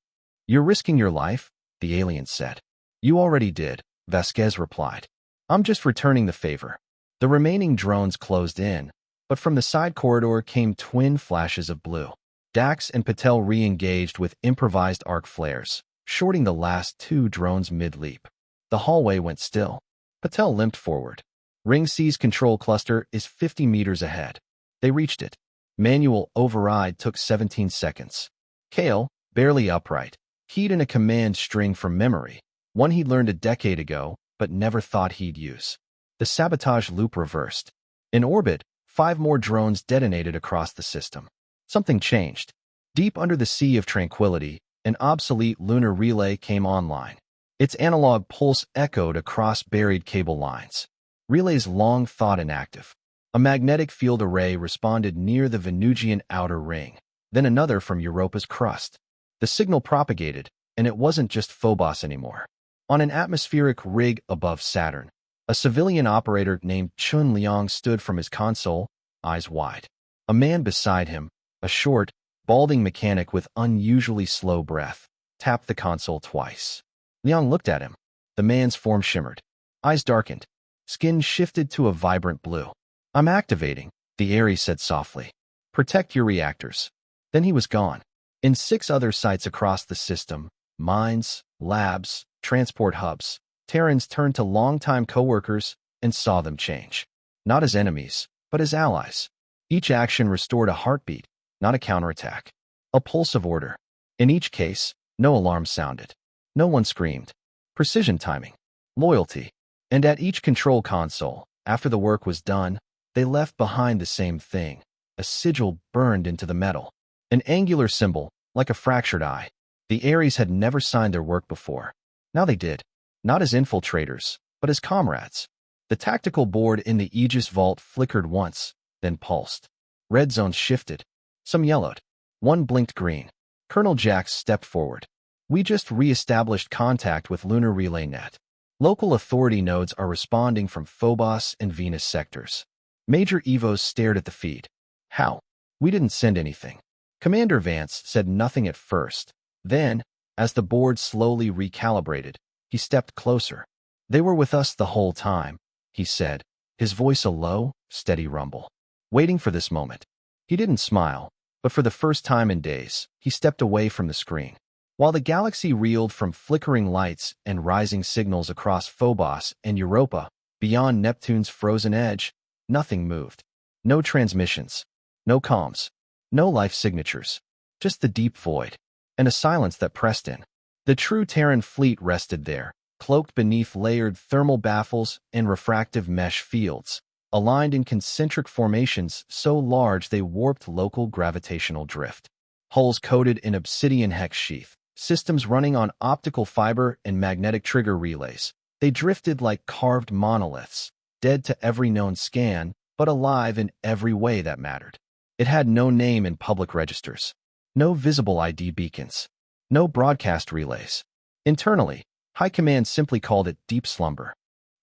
You're risking your life, the alien said. You already did, Vasquez replied. I'm just returning the favor. The remaining drones closed in, but from the side corridor came twin flashes of blue. Dax and Patel re-engaged with improvised arc flares, shorting the last 2 drones mid-leap. The hallway went still. Patel limped forward. Ring C's control cluster is 50 meters ahead. They reached it. Manual override took 17 seconds. Kale, barely upright, keyed in a command string from memory, one he'd learned a decade ago but never thought he'd use. The sabotage loop reversed. In orbit, 5 more drones detonated across the system. Something changed. Deep under the sea of tranquility, an obsolete lunar relay came online. Its analog pulse echoed across buried cable lines. Relays long thought inactive. A magnetic field array responded near the Venusian outer ring, then another from Europa's crust. The signal propagated, and it wasn't just Phobos anymore. On an atmospheric rig above Saturn, a civilian operator named Chun Liang stood from his console, eyes wide. A man beside him, a short, balding mechanic with unusually slow breath, tapped the console twice. Liang looked at him. The man's form shimmered. Eyes darkened. Skin shifted to a vibrant blue. I'm activating, the Ares said softly. Protect your reactors. Then he was gone. In 6 other sites across the system, mines, labs, transport hubs, Terrans turned to longtime co-workers and saw them change. Not as enemies, but as allies. Each action restored a heartbeat, not a counterattack. A pulse of order. In each case, no alarm sounded. No one screamed. Precision timing. Loyalty. And at each control console, after the work was done, they left behind the same thing. A sigil burned into the metal. An angular symbol, like a fractured eye. The Ares had never signed their work before. Now they did. Not as infiltrators, but as comrades. The tactical board in the Aegis vault flickered once, then pulsed. Red zones shifted. Some yellowed. One blinked green. Colonel Jax stepped forward. We just re-established contact with Lunar Relay Net. Local authority nodes are responding from Phobos and Venus sectors. Major Evos stared at the feed. How? We didn't send anything. Commander Vance said nothing at first. Then, as the board slowly recalibrated, he stepped closer. They were with us the whole time, he said, his voice a low, steady rumble. Waiting for this moment. He didn't smile, but for the first time in days, he stepped away from the screen. While the galaxy reeled from flickering lights and rising signals across Phobos and Europa, beyond Neptune's frozen edge, nothing moved. No transmissions. No comms. No life signatures. Just the deep void. And a silence that pressed in. The true Terran fleet rested there, cloaked beneath layered thermal baffles and refractive mesh fields, aligned in concentric formations so large they warped local gravitational drift. Hulls coated in obsidian hex sheath, systems running on optical fiber and magnetic trigger relays. They drifted like carved monoliths, dead to every known scan, but alive in every way that mattered. It had no name in public registers. No visible ID beacons. No broadcast relays. Internally, High Command simply called it deep slumber.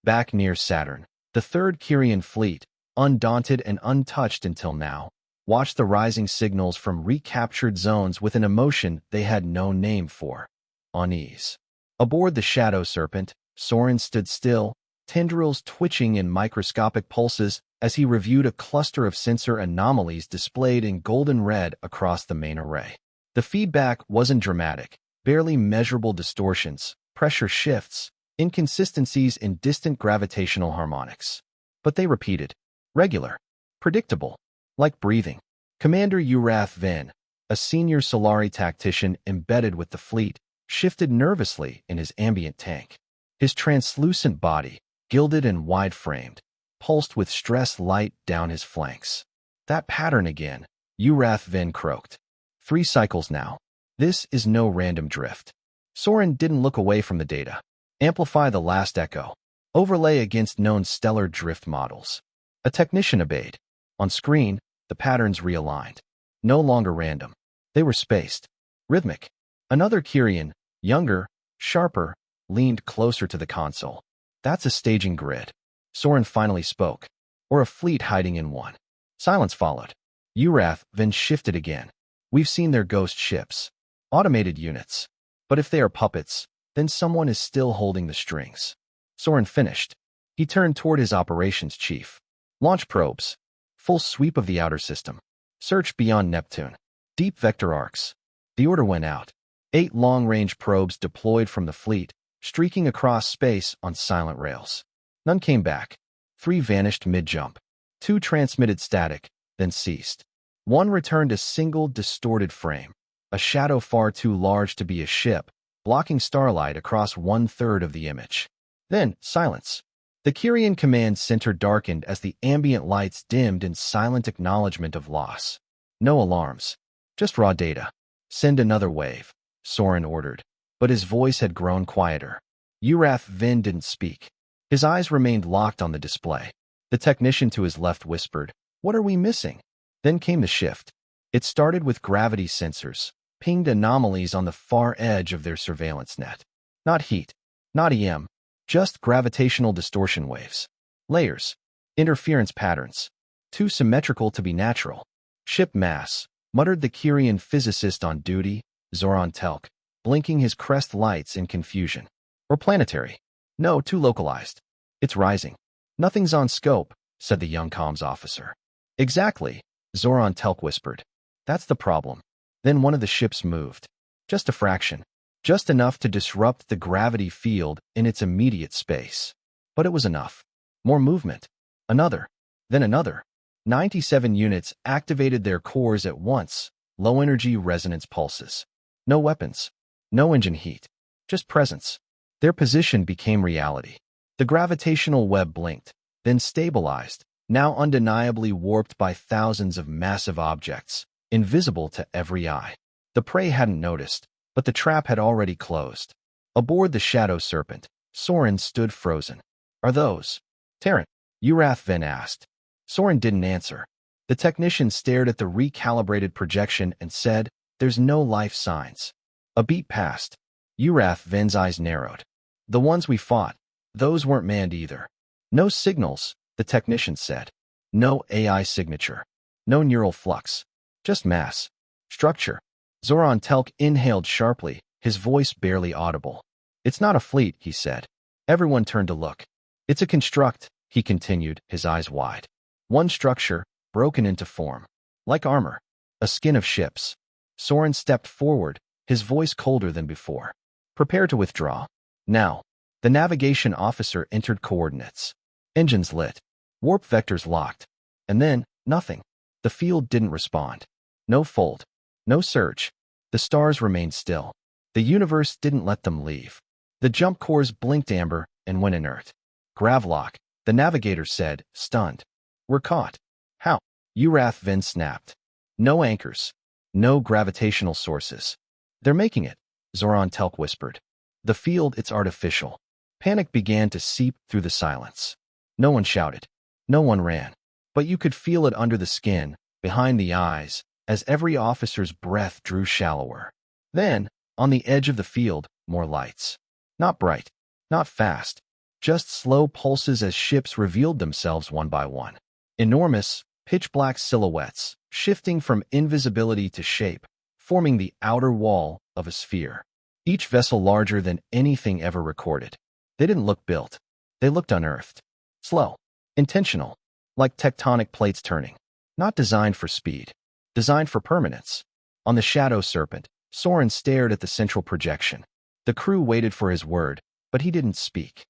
Back near Saturn, The third Kyrian fleet, undaunted and untouched until now, watched the rising signals from recaptured zones with an emotion they had no name for: unease. Aboard the Shadow Serpent, Soren stood still, tendrils twitching in microscopic pulses as he reviewed a cluster of sensor anomalies displayed in golden red across the main array. The feedback wasn't dramatic, barely measurable distortions, pressure shifts, inconsistencies in distant gravitational harmonics. But they repeated. Regular. Predictable. Like breathing. Commander Urath Vin, a senior Solari tactician embedded with the fleet, shifted nervously in his ambient tank. His translucent body, gilded and wide-framed, pulsed with stress light down his flanks. That pattern again, Urath Vin croaked. 3 cycles now. This is no random drift. Soren didn't look away from the data. Amplify the last echo. Overlay against known stellar drift models. A technician obeyed. On screen, the patterns realigned. No longer random. They were spaced. Rhythmic. Another Kyrian, younger, sharper, leaned closer to the console. That's a staging grid. Soren finally spoke. Or a fleet hiding in one. Silence followed. Urath then shifted again. We've seen their ghost ships. Automated units. But if they are puppets, then someone is still holding the strings. Soren finished. He turned toward his operations chief. Launch probes. Full sweep of the outer system. Search beyond Neptune. Deep vector arcs. The order went out. 8 long-range probes deployed from the fleet, streaking across space on silent rails. None came back. 3 vanished mid-jump. 2 transmitted static, then ceased. 1 returned a single distorted frame, a shadow far too large to be a ship, blocking starlight across 1/3 of the image. Then, silence. The Kyrian command center darkened as the ambient lights dimmed in silent acknowledgement of loss. No alarms. Just raw data. Send another wave, Soren ordered. But his voice had grown quieter. Urath Vin didn't speak. His eyes remained locked on the display. The technician to his left whispered, "What are we missing?" Then came the shift. It started with gravity sensors, pinged anomalies on the far edge of their surveillance net. Not heat, not EM, just gravitational distortion waves. Layers, interference patterns, too symmetrical to be natural. Ship mass, muttered the Kyrian physicist on duty, Zoran Telk, blinking his crest lights in confusion. Or planetary. No, too localized. It's rising. Nothing's on scope, said the young comms officer. Exactly, Zoran Telk whispered. That's the problem. Then one of the ships moved. Just a fraction. Just enough to disrupt the gravity field in its immediate space. But it was enough. More movement. Another. Then another. 97 units activated their cores at once, low-energy resonance pulses. No weapons. No engine heat. Just presence. Their position became reality. The gravitational web blinked, then stabilized, now undeniably warped by thousands of massive objects, invisible to every eye. The prey hadn't noticed, but the trap had already closed. Aboard the Shadow Serpent, Soren stood frozen. Are those Terran? Urath Vin asked. Soren didn't answer. The technician stared at the recalibrated projection and said, "There's no life signs." A beat passed. Urath Vin's eyes narrowed. "The ones we fought, those weren't manned either." "No signals," the technician said. "No AI signature. No neural flux. Just mass. Structure." Zoran Telk inhaled sharply, his voice barely audible. "It's not a fleet," he said. Everyone turned to look. "It's a construct," he continued, his eyes wide. "One structure, broken into form. Like armor. A skin of ships." Soren stepped forward, his voice colder than before. "Prepare to withdraw. Now." The navigation officer entered coordinates. Engines lit. Warp vectors locked. And then, nothing. The field didn't respond. No fold. No surge. The stars remained still. The universe didn't let them leave. The jump cores blinked amber and went inert. "Gravlock," the navigator said, stunned. "We're caught." "How?" Urath Vin snapped. "No anchors. No gravitational sources." "They're making it," Zoran Telk whispered. "The field, it's artificial." Panic began to seep through the silence. No one shouted. No one ran. But you could feel it under the skin, behind the eyes, as every officer's breath drew shallower. Then, on the edge of the field, more lights. Not bright. Not fast. Just slow pulses as ships revealed themselves one by one. Enormous, pitch-black silhouettes, shifting from invisibility to shape, forming the outer wall of a sphere. Each vessel larger than anything ever recorded. They didn't look built. They looked unearthed. Slow. Intentional. Like tectonic plates turning. Not designed for speed. Designed for permanence. On the Shadow Serpent, Soren stared at the central projection. The crew waited for his word, but he didn't speak.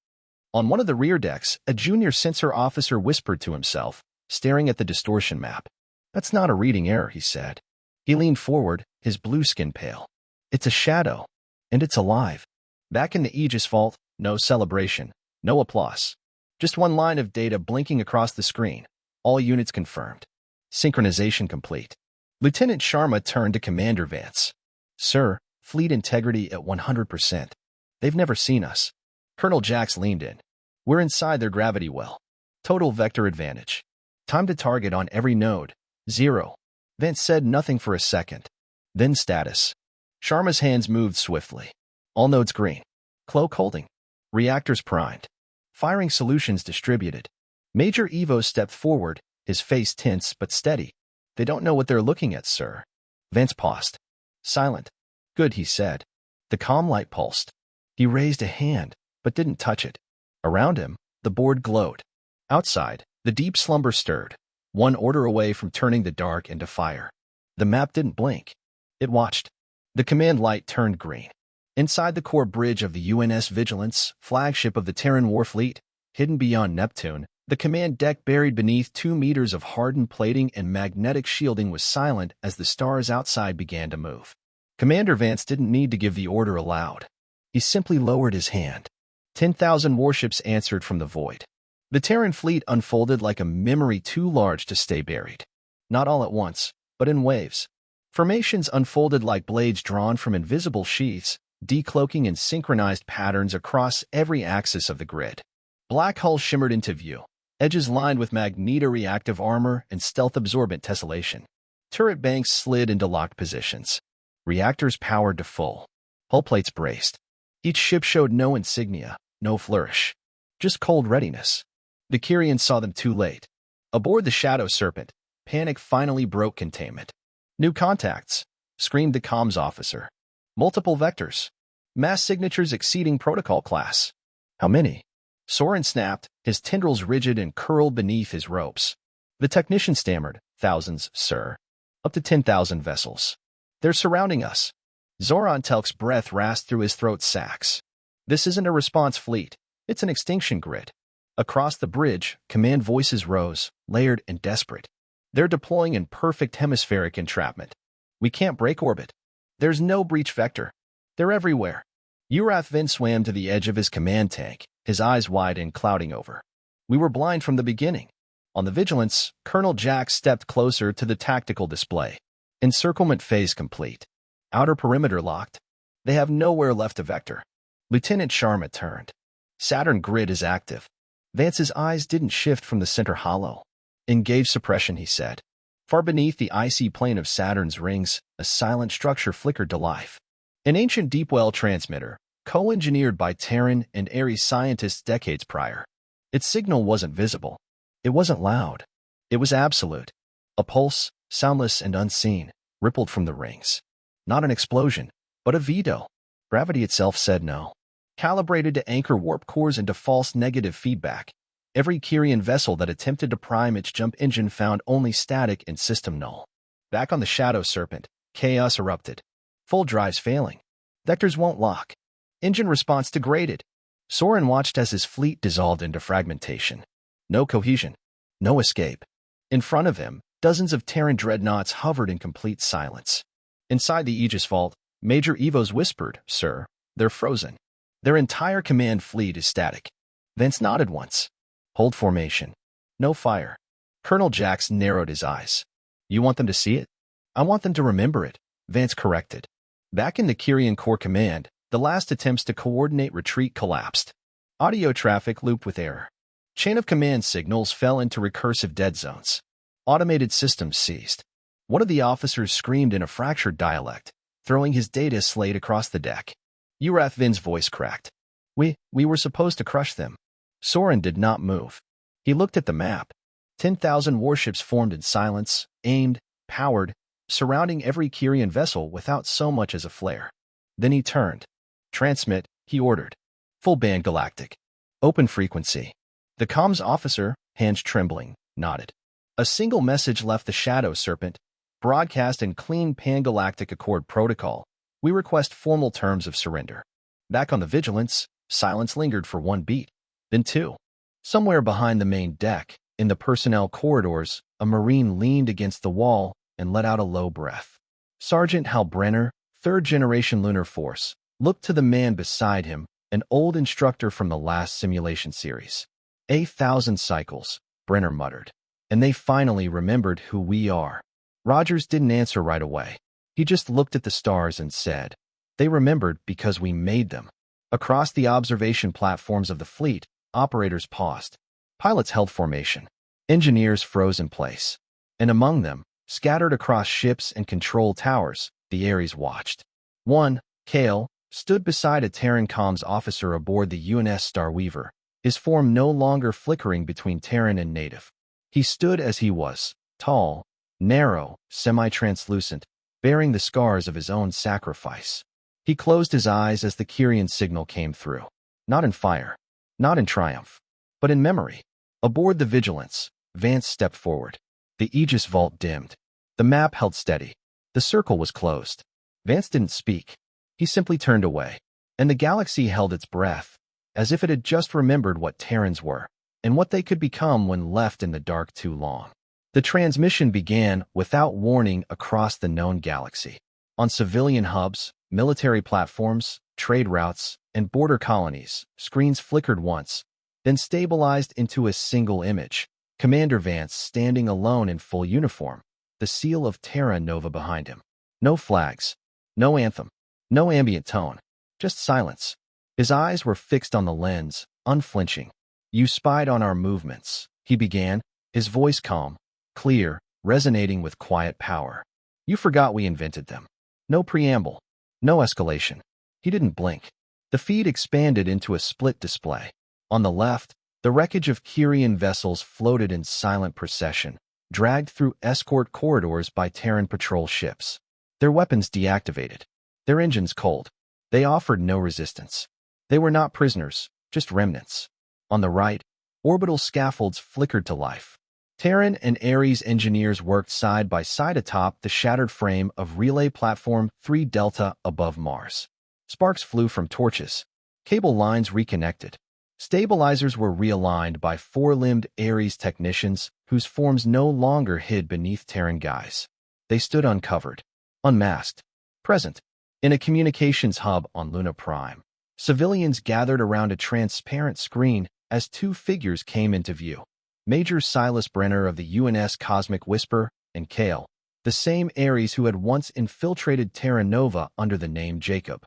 On one of the rear decks, a junior sensor officer whispered to himself, staring at the distortion map. "That's not a reading error," he said. He leaned forward, his blue skin pale. "It's a shadow. And it's alive." Back in the Aegis vault, no celebration, no applause. Just one line of data blinking across the screen. All units confirmed. Synchronization complete. Lieutenant Sharma turned to Commander Vance. "Sir, fleet integrity at 100%. They've never seen us." Colonel Jax leaned in. "We're inside their gravity well. Total vector advantage. Time to target on every node. 0. Vance said nothing for a second. Then status. Sharma's hands moved swiftly. All nodes green. Cloak holding. Reactors primed. Firing solutions distributed. Major Evo stepped forward, his face tense but steady. "They don't know what they're looking at, sir." Vance paused. "Silent." "Good," he said. The calm light pulsed. He raised a hand, but didn't touch it. Around him, the board glowed. Outside, the deep slumber stirred, one order away from turning the dark into fire. The map didn't blink. It watched. The command light turned green. Inside the core bridge of the UNS Vigilance, flagship of the Terran war fleet, hidden beyond Neptune, the command deck buried beneath 2 meters of hardened plating and magnetic shielding was silent as the stars outside began to move. Commander Vance didn't need to give the order aloud. He simply lowered his hand. 10,000 warships answered from the void. The Terran fleet unfolded like a memory too large to stay buried. Not all at once, but in waves. Formations unfolded like blades drawn from invisible sheaths, decloaking in synchronized patterns across every axis of the grid. Black hulls shimmered into view, edges lined with magnetoreactive armor and stealth-absorbent tessellation. Turret banks slid into locked positions. Reactors powered to full. Hull plates braced. Each ship showed no insignia, no flourish. Just cold readiness. The Kyrians saw them too late. Aboard the Shadow Serpent, panic finally broke containment. "New contacts," screamed the comms officer. "Multiple vectors. Mass signatures exceeding protocol class." "How many?" Soren snapped, his tendrils rigid and curled beneath his ropes. The technician stammered, "Thousands, sir. Up to 10,000 vessels. They're surrounding us." Zoran Telk's breath rasped through his throat sacs. "This isn't a response fleet. It's an extinction grid." Across the bridge, command voices rose, layered and desperate. "They're deploying in perfect hemispheric entrapment. We can't break orbit. There's no breach vector. They're everywhere." Urath Vin swam to the edge of his command tank, his eyes wide and clouding over. "We were blind from the beginning." On the Vigilance, Colonel Jax stepped closer to the tactical display. Encirclement phase complete. Outer perimeter locked. They have nowhere left to vector. Lieutenant Sharma turned. "Saturn grid is active." Vance's eyes didn't shift from the center hollow. "Engage suppression," he said. Far beneath the icy plane of Saturn's rings, a silent structure flickered to life. An ancient deep-well transmitter, co-engineered by Terran and Ares scientists decades prior. Its signal wasn't visible. It wasn't loud. It was absolute. A pulse, soundless and unseen, rippled from the rings. Not an explosion, but a veto. Gravity itself said no. Calibrated to anchor warp cores into false negative feedback. Every Kyrian vessel that attempted to prime its jump engine found only static and system null. Back on the Shadow Serpent, chaos erupted. Full drives failing. Vectors won't lock. Engine response degraded. Soren watched as his fleet dissolved into fragmentation. No cohesion. No escape. In front of him, dozens of Terran dreadnoughts hovered in complete silence. Inside the Aegis vault, Major Evos whispered, "Sir, they're frozen. Their entire command fleet is static." Vance nodded once. "Hold formation. No fire." Colonel Jax narrowed his eyes. "You want them to see it?" "I want them to remember it," Vance corrected. Back in the Kyrian Core Command, the last attempts to coordinate retreat collapsed. Audio traffic looped with error. Chain of command signals fell into recursive dead zones. Automated systems ceased. One of the officers screamed in a fractured dialect, throwing his data slate across the deck. Urath Vin's voice cracked. We were supposed to crush them." Soren did not move. He looked at the map. 10,000 warships formed in silence, aimed, powered, surrounding every Kyrian vessel without so much as a flare. Then he turned. Transmit, he ordered. Full band galactic. Open frequency. The comms officer, hands trembling, nodded. A single message left the Shadow Serpent, broadcast in clean pan-galactic accord protocol. We request formal terms of surrender. Back on the Vigilance, silence lingered for 1 beat, then 2. Somewhere behind the main deck, in the personnel corridors, a Marine leaned against the wall and let out a low breath. Sergeant Hal Brenner, 3rd Generation Lunar Force, looked to the man beside him, an old instructor from the last simulation series. 1,000 cycles, Brenner muttered. And they finally remembered who we are. Rogers didn't answer right away. He just looked at the stars and said, "They remembered because we made them." Across the observation platforms of the fleet, operators paused. Pilots held formation. Engineers froze in place. And among them, scattered across ships and control towers, the Ares watched. One, Kale, stood beside a Terran comms officer aboard the UNS Starweaver, his form no longer flickering between Terran and native. He stood as he was, tall, narrow, semi-translucent, bearing the scars of his own sacrifice. He closed his eyes as the Kyrian signal came through. Not in fire, not in triumph, but in memory. Aboard the Vigilance, Vance stepped forward. The Aegis vault dimmed. The map held steady. The circle was closed. Vance didn't speak. He simply turned away. And the galaxy held its breath, as if it had just remembered what Terrans were, and what they could become when left in the dark too long. The transmission began without warning across the known galaxy. On civilian hubs, military platforms, trade routes, and border colonies, screens flickered once, then stabilized into a single image. Commander Vance standing alone in full uniform, the seal of Terra Nova behind him. No flags, no anthem, no ambient tone, just silence. His eyes were fixed on the lens, unflinching. "You spied on our movements," he began, his voice calm, clear, resonating with quiet power. "You forgot we invented them." No preamble, no escalation. He didn't blink. The feed expanded into a split display. On the left, the wreckage of Kyrian vessels floated in silent procession, dragged through escort corridors by Terran patrol ships. Their weapons deactivated, their engines cold. They offered no resistance. They were not prisoners, just remnants. On the right, orbital scaffolds flickered to life. Terran and Ares engineers worked side by side atop the shattered frame of Relay Platform 3 Delta above Mars. Sparks flew from torches. Cable lines reconnected. Stabilizers were realigned by 4-limbed Ares technicians whose forms no longer hid beneath Terran guise. They stood uncovered, unmasked, present. In a communications hub on Luna Prime, civilians gathered around a transparent screen as 2 figures came into view. Major Silas Brenner of the UNS Cosmic Whisper and Kale, the same Ares who had once infiltrated Terra Nova under the name Jacob.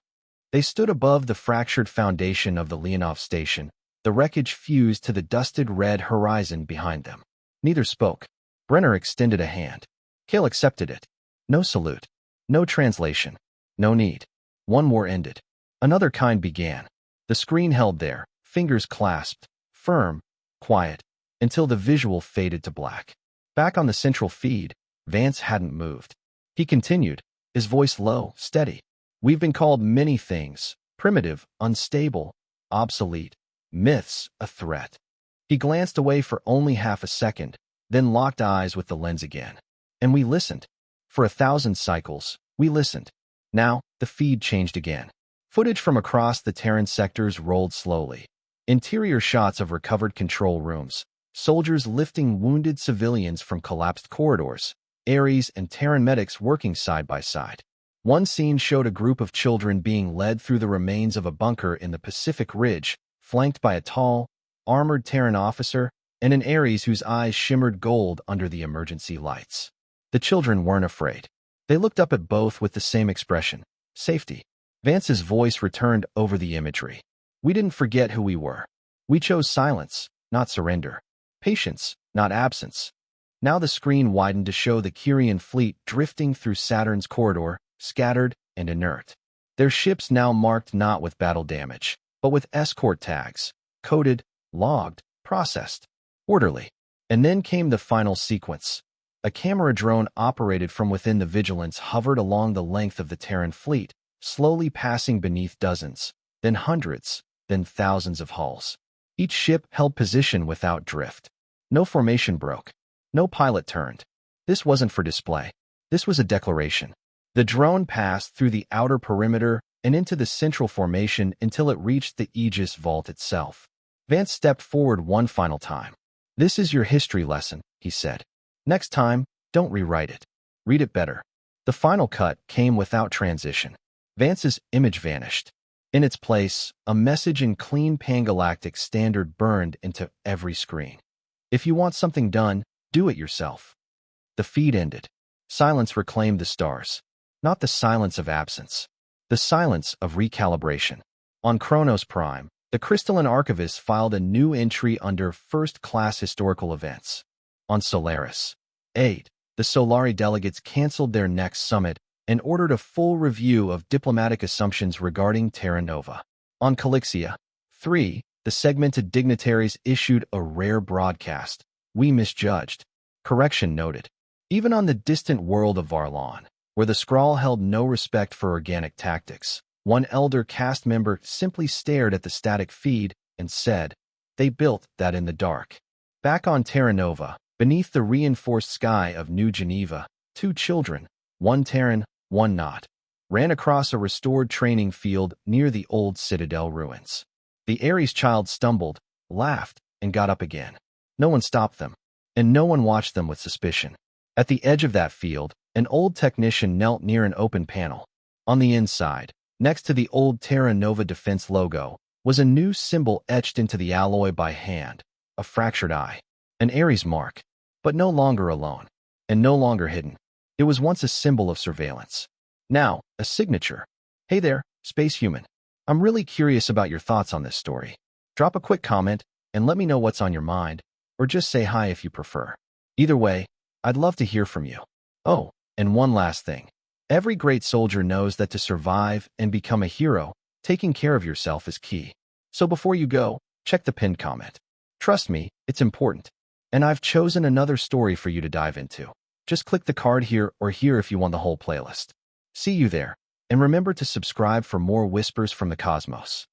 They stood above the fractured foundation of the Leonov station, the wreckage fused to the dusted red horizon behind them. Neither spoke. Brenner extended a hand. Kale accepted it. No salute. No translation. No need. One war ended. Another kind began. The screen held there, fingers clasped, firm, quiet, until the visual faded to black. Back on the central feed, Vance hadn't moved. He continued, his voice low, steady. "We've been called many things: primitive, unstable, obsolete, myths, a threat." He glanced away for only half a second, then locked eyes with the lens again. "And we listened. For 1,000 cycles, we listened." Now, the feed changed again. Footage from across the Terran sectors rolled slowly. Interior shots of recovered control rooms, soldiers lifting wounded civilians from collapsed corridors, Ares and Terran medics working side by side. One scene showed a group of children being led through the remains of a bunker in the Pacific Ridge, flanked by a tall, armored Terran officer and an Ares whose eyes shimmered gold under the emergency lights. The children weren't afraid. They looked up at both with the same expression: safety. Vance's voice returned over the imagery. "We didn't forget who we were. We chose silence, not surrender. Patience, not absence." Now the screen widened to show the Kyrian fleet drifting through Saturn's corridor, scattered and inert. Their ships now marked not with battle damage, but with escort tags, coded, logged, processed, orderly. And then came the final sequence. A camera drone operated from within the Vigilance hovered along the length of the Terran fleet, slowly passing beneath dozens, then hundreds, then thousands of hulls. Each ship held position without drift. No formation broke. No pilot turned. This wasn't for display. This was a declaration. The drone passed through the outer perimeter and into the central formation until it reached the Aegis vault itself. Vance stepped forward one final time. "This is your history lesson," he said. "Next time, don't rewrite it. Read it better." The final cut came without transition. Vance's image vanished. In its place, a message in clean Pangalactic standard burned into every screen. "If you want something done, do it yourself." The feed ended. Silence reclaimed the stars. Not the silence of absence. The silence of recalibration. On Kronos Prime, the Crystalline Archivist filed a new entry under first-class historical events. On Solaris 8, the Solari delegates canceled their next summit and ordered a full review of diplomatic assumptions regarding Terra Nova. On Calixia 3, the segmented dignitaries issued a rare broadcast. "We misjudged. Correction noted." Even on the distant world of Varlon, where the Skrull held no respect for organic tactics, one elder cast member simply stared at the static feed and said, "They built that in the dark." Back on Terra Nova, beneath the reinforced sky of New Geneva, two children, one Terran, one not, ran across a restored training field near the old Citadel ruins. The Ares child stumbled, laughed, and got up again. No one stopped them, and no one watched them with suspicion. At the edge of that field, an old technician knelt near an open panel. On the inside, next to the old Terra Nova defense logo, was a new symbol etched into the alloy by hand, a fractured eye, an Ares mark, but no longer alone, and no longer hidden. It was once a symbol of surveillance. Now, a signature. "Hey there, space human. I'm really curious about your thoughts on this story. Drop a quick comment and let me know what's on your mind, or just say hi if you prefer. Either way, I'd love to hear from you." Oh, and one last thing. Every great soldier knows that to survive and become a hero, taking care of yourself is key. So before you go, check the pinned comment. Trust me, it's important. And I've chosen another story for you to dive into. Just click the card here or here if you want the whole playlist. See you there, and remember to subscribe for more whispers from the cosmos.